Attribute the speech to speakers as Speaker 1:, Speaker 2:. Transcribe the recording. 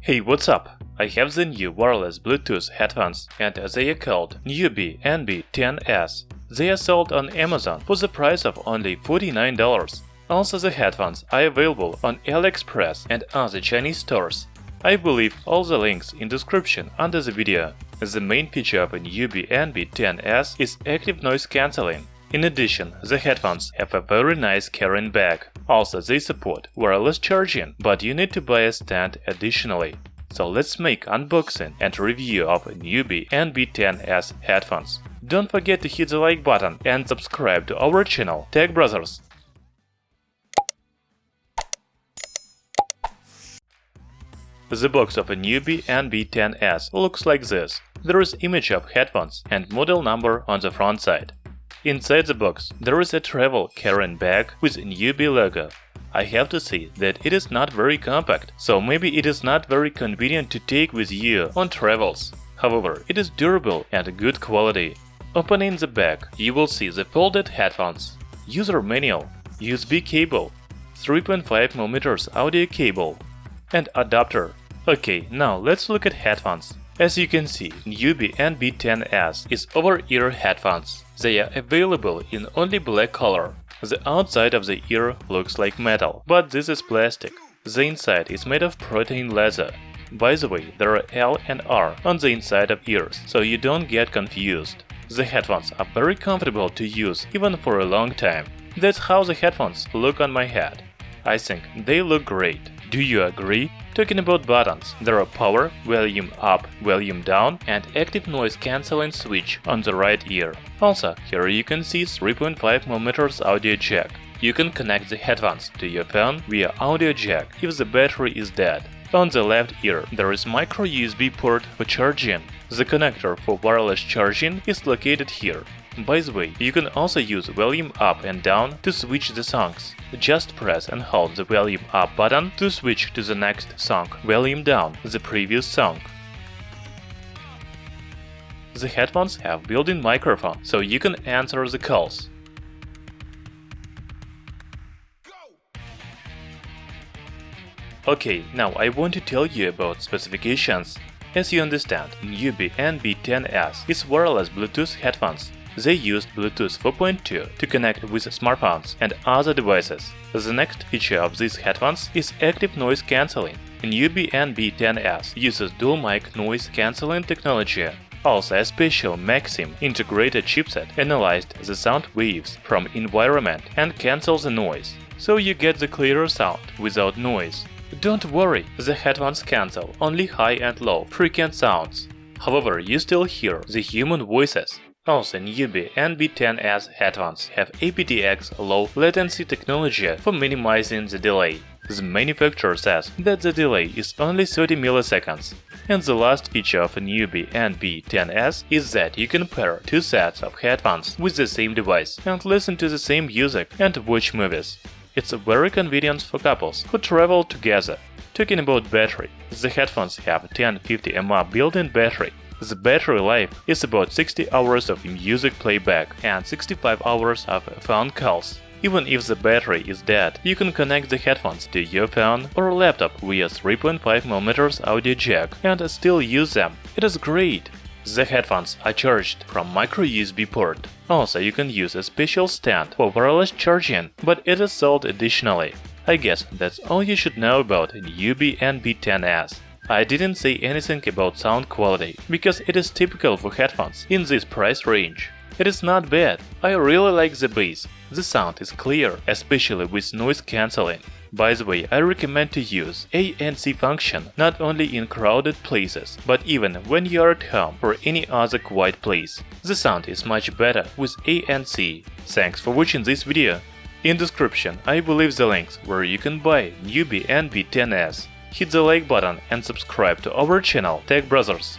Speaker 1: Hey, what's up? I have the new wireless Bluetooth headphones and they are called NB-10S. They are sold on Amazon for the price of only $49. Also, the headphones are available on AliExpress and other Chinese stores. I will leave all the links in description under the video. The main feature of a new NB-10S is active noise cancelling. In addition, the headphones have a very nice carrying bag. Also, they support wireless charging, but you need to buy a stand additionally. So let's make unboxing and review of a newbie NB-10S headphones. Don't forget to hit the like button and subscribe to our channel, Tech Brothers. The box of a newbie NB-10S looks like this. There is image of headphones and model number on the front side. Inside the box, there is a travel carrying bag with newbie logo. I have to say that it is not very compact, so maybe it is not very convenient to take with you on travels. However, it is durable and good quality. Opening the bag, you will see the folded headphones, user manual, USB cable, 3.5mm audio cable, and adapter. Okay, now let's look at headphones. As you can see, newbie NB-10S is over-ear headphones. They are available in only black color. The outside of the ear looks like metal, but this is plastic. The inside is made of protein leather. By the way, there are L and R on the inside of ears, so you don't get confused. The headphones are very comfortable to use even for a long time. That's how the headphones look on my head. I think they look great. Do you agree? Talking about buttons, there are power, volume up, volume down, and active noise cancelling switch on the right ear. Also, here you can see 3.5mm audio jack. You can connect the headphones to your phone via audio jack if the battery is dead. On the left ear, there is micro USB port for charging. The connector for wireless charging is located here. By the way, you can also use volume up and down to switch the songs. Just press and hold the volume up button to switch to the next song, volume down the previous song. The headphones have built-in microphone, so you can answer the calls. Okay, now I want to tell you about specifications. As you understand, newbie NB-10S is wireless Bluetooth headphones. They used Bluetooth 4.2 to connect with smartphones and other devices. The next feature of these headphones is active noise cancelling. Newbie NB-10S uses dual mic noise cancelling technology. Also, a special Maxim integrated chipset analyzed the sound waves from environment and cancels the noise, so you get the clearer sound without noise. Don't worry, the headphones cancel only high and low frequency sounds. However, you still hear the human voices. Also, newbie NB-10S headphones have APTX Low Latency technology for minimizing the delay. The manufacturer says that the delay is only 30 milliseconds. And the last feature of a newbie NB-10S is that you can pair two sets of headphones with the same device and listen to the same music and watch movies. It's very convenient for couples who travel together. Talking about battery, the headphones have a 1050 mAh built-in battery. The battery life is about 60 hours of music playback and 65 hours of phone calls. Even if the battery is dead, you can connect the headphones to your phone or laptop via 3.5mm audio jack and still use them. It is great! The headphones are charged from micro USB port. Also, you can use a special stand for wireless charging, but it is sold additionally. I guess that's all you should know about newbie NB-10S. I didn't say anything about sound quality, because it is typical for headphones in this price range. It is not bad. I really like the bass. The sound is clear, especially with noise cancelling. By the way, I recommend to use ANC function not only in crowded places, but even when you are at home or any other quiet place. The sound is much better with ANC. Thanks for watching this video. In description I will leave the links where you can buy newbie NB-10S. Hit the like button and subscribe to our channel, Tech Brothers.